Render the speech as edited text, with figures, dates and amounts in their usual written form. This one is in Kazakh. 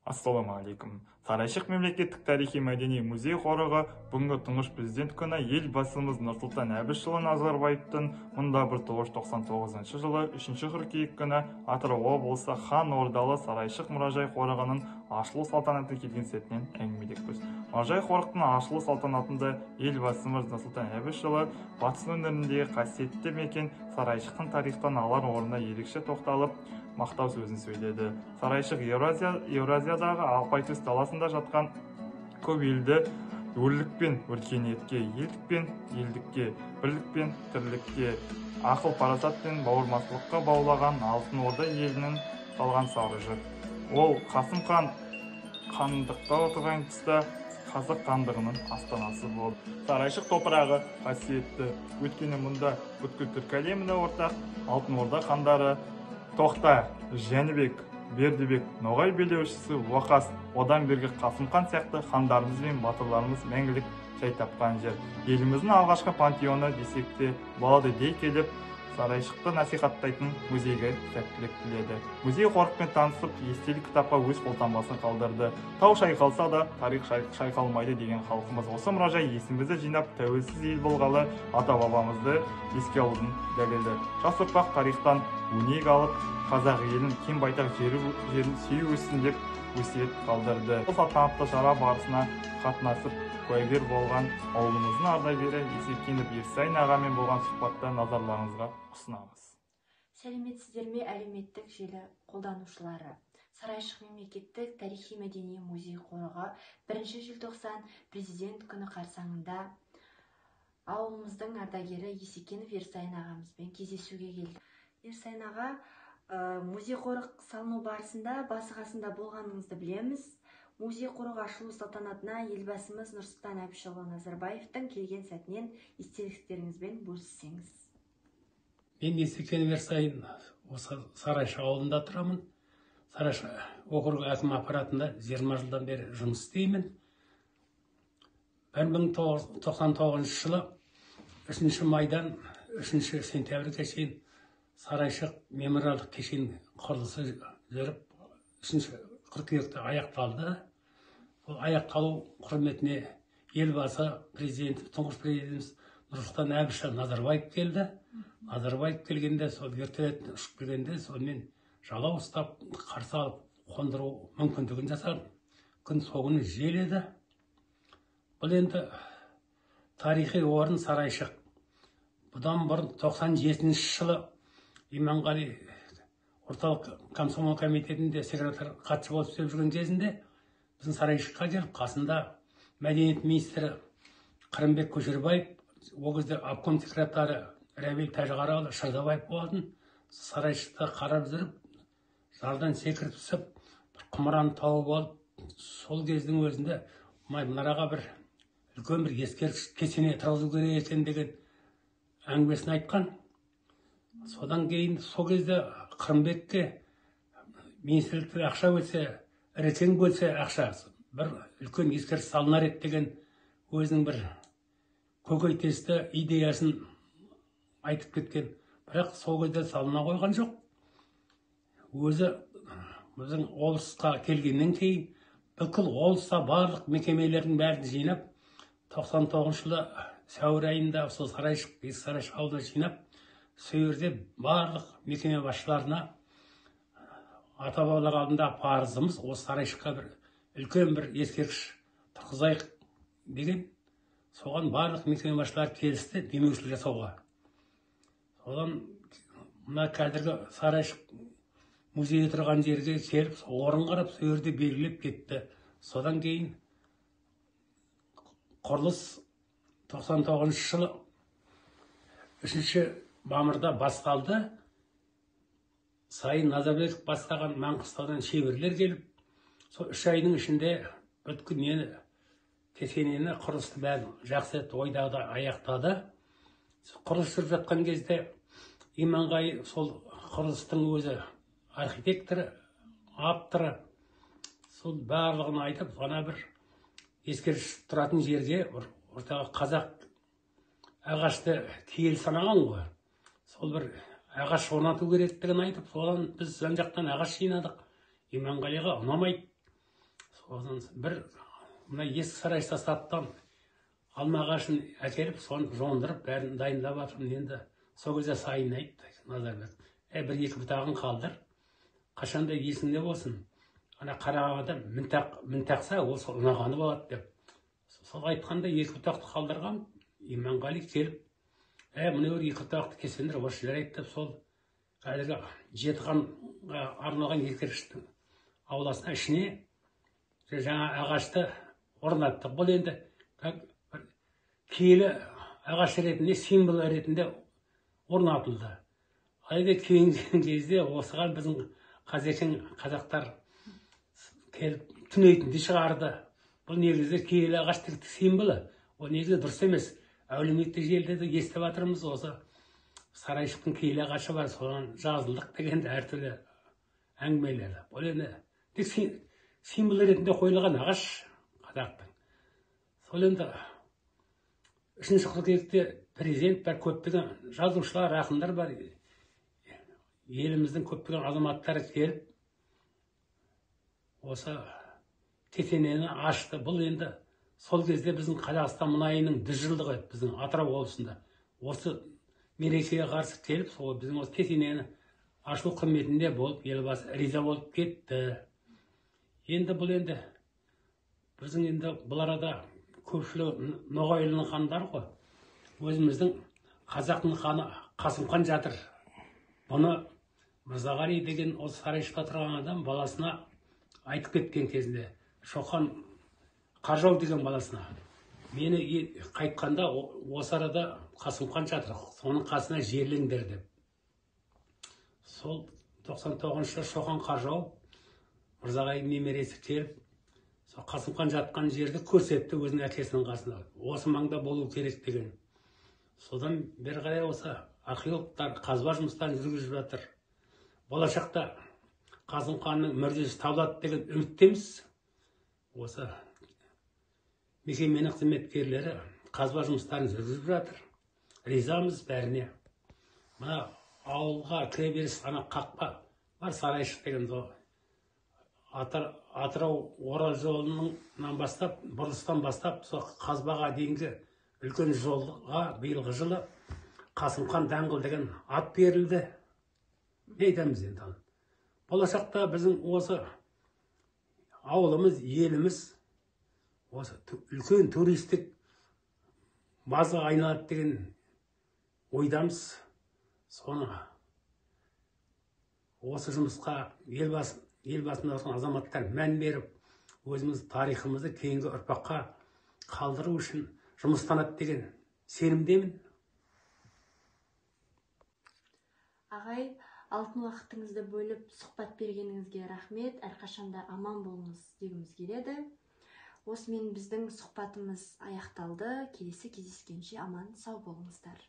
Ассаламалейкум. Сарайшық мемлекеттік тарихи-мәдени музей қорығы бүгінгі тұңғыш президент күні елбасымыз Нұрсұлтан Әбішұлы Назарбаевтың 1999 жылы 3 қыркүйек күні Атырау облысы Хан Ордалы Сарайшық мұражай қорығының ашылу салтанаты келген сәтінен әңгімелейміз. Мұражай қорықтың ашылу салтанатында елбасымыз Нұрсұлтан Әбішұлы батыс өңіріндегі қасиетті мекен Сарайшықтың тарихтан алар орнына ерекше тоқталып, мақтау сөзін сөйледі. Сарайшық Еуразиядағы Алпайтөс даласында жатқан көп елді өрлік пен өркениетке, елдік пен елдікке, бірлік пен тірлікке, ақыл парасат пен бауырмашылыққа баулаған Алтын Орда елінің салған сарайшық. Ол Қасым хан хандықта отырған тұста қазақ хандығының астанасы болды. Сарайшық топырағы қасиетті, өйткені мұнда бүткіл түркі әлеміне ортақ Алтын Орда хандары Тоқта, Жәнібек, Бердібек, Ноғай билеушісі Уақас, одан бергі Қасым хан сияқты хандарымыз бен батырларымыз мәңгілік жай тапқан жер. Еліміздің алғашқы пантеоны десек те болады дей келіп, Сарайшықты насихаттайтын музейге сәттілік тіледі. Музей қорықпен танысып, естелік кітапқа өз қолтаңбасын қалдырды. Тау шайқалса да, тарих шайқалмайды деген халқымыз. Осы мұражай есімізді жинап, тәуелсіз ел болғалы ата-бабамызды еске алудың дәлелі. Жас ұрпақ тарихтан өнег алып, қазақ елін кең байтақ жерін сүйіп өссін деп өсиет қалдырды. Бұл салтанатты шара барысына қатынасып куәгер болған ауылымыздың ардагері Есекенов Ерсайын ағамен болған сұхбатты назарларыңызға ұсынамыз. Сәлеметсіздер ме әлеуметтік желі қолданушылары? Сарайшық мемлекеттік тарихи-мәдени музей қорығы 1 желтоқсан президент күні қарсаңында ауылымыздың ардагері Есекенов Ерсайын ағамызбен кездесуге келді. Ерсайын аға, музей қорық салыну барысында басы-қасында болғаныңызды білеміз. Музей қорығы ашылу салтанатына елбасымыз Нұрсұлтан Әбішұлы Назарбаевтың келген сәтінен естеліктеріңізбен бөліссеңіз. Мен Есекенов Ерсайын, осы Сарайшық ауылында тұрамын. Сарайшық округ әкім аппаратында 20 жылдан бері жұмыс істеймін. 1999 жылы 3 майдан 3 сентябрьге шейін Сарайшық мемориалдық кешен құрылысы жүріп 3 қыркүйекте аяқталды. Бұл аяқталу құрметіне елбасы тұңғыш президент Нұрсұлтан Әбішұлы Назарбаев келді. Назарбаев келгенде, сол вертолет ұшып келгенде, сонымен жалау ұстап, қарсы алып қондыру мүмкіндігін жасады. Күн соғыны жел еді. Бұл енді тарихи орын Сарайшық. Бұдан бұрын 97 жылы Иманғали орталық комсомол комитетінде секретар хатшы болып істеп жүрген кезінде біздің Сарайшыққа келіп, қасында мәдениет министрі Қырымбек Көшербаев, ол кезде обком секретары Рәбил Тәжіғаралы Шырдабаев болатын. Сарайшықта қарап жүріп, жардан секіріп түсіп, құмыраны тауып алып, сол кездің өзінде мұнараға бір үлкен бір ескерткіш кесене тұрғызу керек екен деген әңгімесін айтқан. Содан кейін сол кезде Қырымбекке министрліктен ақша бөлсе, ірекең бөлсе ақша, бір үлкен ескерткіш салынар еді деген өзінің бір көкейтесті идеясын айтып кеткен. Бірақ сол кезде салына қойған жоқ. Өзі біздің облысқа келгеннен кейін бүкіл облыста барлық мекемелердің бәрін жинап, 99 жылы сәуір айында сол Сарайшық ауылына жинап, сол жерде барлық мекеме басшыларына ата-бабалар алдында парызымыз осы Сарайшыққа бір үлкен бір ескерткіш тұрғызайық деген. Соған барлық мекеме басшылары келісті демеушілік жасауға. Содан мына қазіргі Сарайшық музейі тұрған жерге келіп, орын қарап, сол жерде белгілеп кетті. Содан кейін құрылыс 99 жылы 3 мамырда басталды. Сайын Назарбеков бастаған Маңғыстаудан шеберлер келіп, сол 3 айдың ішінде бүткіл кесенені құрылысты бәрін жақсы ойдағыда аяқтады. Құрылыс жүріп жатқан кезде Иманғали сол құрылыстың өзі архитекторы, авторы, сол барлығын айтып, ғана бір ескерткіш тұратын жерге ортаға қазақ ағашты киелі санаған ғой. Сол бір ағаш орнату керектігін айтып, содан біз жан жақтан ағаш жинадық. Иманғалиға ұнамайды. содан бір мына ескі сарайшықта сатқан алма ағашын әкеліп соны жондырып бәрін дайындап жатырмын. Енді сол кезде сайын айтты Назарбек, бір екі бұтағын қалдыр, қашанда есіңде болсын, ана қарағанда мін тақса ол ұнағаны болады деп. Сол айтқанда екі бұтақты қалдырған, Иманғали келіп, мына бір екі бұтақты кесендір, осы жарайды деп, сол қазіргі Жетіқанға арналған ескерткіштің ауласына ішіне жаңа ағашты орнаттық. Бұл енді киелі ағаш ретінде, символ ретінде орнатылды. Айда кейінгі кезде осыған біздің қазекең қазақтар келіп түнейтінді шығарды. Бұл негізі киелі ағаштың символы. Ол негізі дұрыс емес. Әлеуметтік желіде де естіп жатырмыз, осы сарайшықтың киелі ағашы бар, соған жазылдық дегенде әртүрлі әңгімелер. Бұл енді тек символ ретінде қойылған ағаш қазақтың. Сол енді 3 қыркүйекте президент бар, көптеген жазушылар, ақындар бар, еліміздің көптеген азаматтары келіп осы кесенені ашты. Бұл енді сол кезде біздің Қазақстан мұнайының 100 жылдығы, біздің Атырау облысында осы мерекеге қарсы келіп, сол біздің осы кесенені ашу құрметінде болып, елбасы риза болып кетті. Енді бұл енді біздің енді бұл арада көпшілігі ноғайлының хандар ғой. Өзіміздің қазақтың ханы Қасымхан жатыр. Бұны Мырзағали деген осы сарайшықта тұрған адам баласына айтып кеткен кезінде, Шоқан Қажау деген баласына, мені қайтқанда осы арада Қасымхан жатыр, соның қасына жерлеңдер деп. Сол 99-шы Шоқан Қажау Мырзағалидың немересі келіп, сол Қасымхан жатқан жерді көрсетті өзінің әкесінің қасына. Осы маңда болу керек деген. Содан бері қарай осы археологтар қазба жұмыстарын жүргізіп жатыр. Болашақта Қасымханның мүрдесі табылады деген үміттеміз. Осы мекеменің қызметкерлері қазба жұмыстарын жүргізіп жатыр. Ризамыз бәріне. Мына ауылға кіреберіс ана қақпа бар, сарайшық деген. Атырау Орал жолынан бастап, бұрылыстан бастап, сол қазбаға дейінгі үлкен жолға биылғы жылы Қасымхан даңғыл деген ат берілді. Не айтамыз енді? Болашақта біздің осы ауылымыз, еліміз осы үлкен туристік базаға айналады деген ойдамыз. Соны осы жұмысқа елбасында отырған азаматтар мән беріп, өзіміз тарихымызды кейінгі ұрпаққа қалдыру үшін жұмыстанады деген сенімдемін. Ағай, алтын уақытыңызды бөліп сұхбат бергеніңізге рахмет. Әрқашанда аман болыңыз дегіміз келеді. Осымен біздің сұхбатымыз аяқталды. Келесі кездескенше аман сау болыңыздар.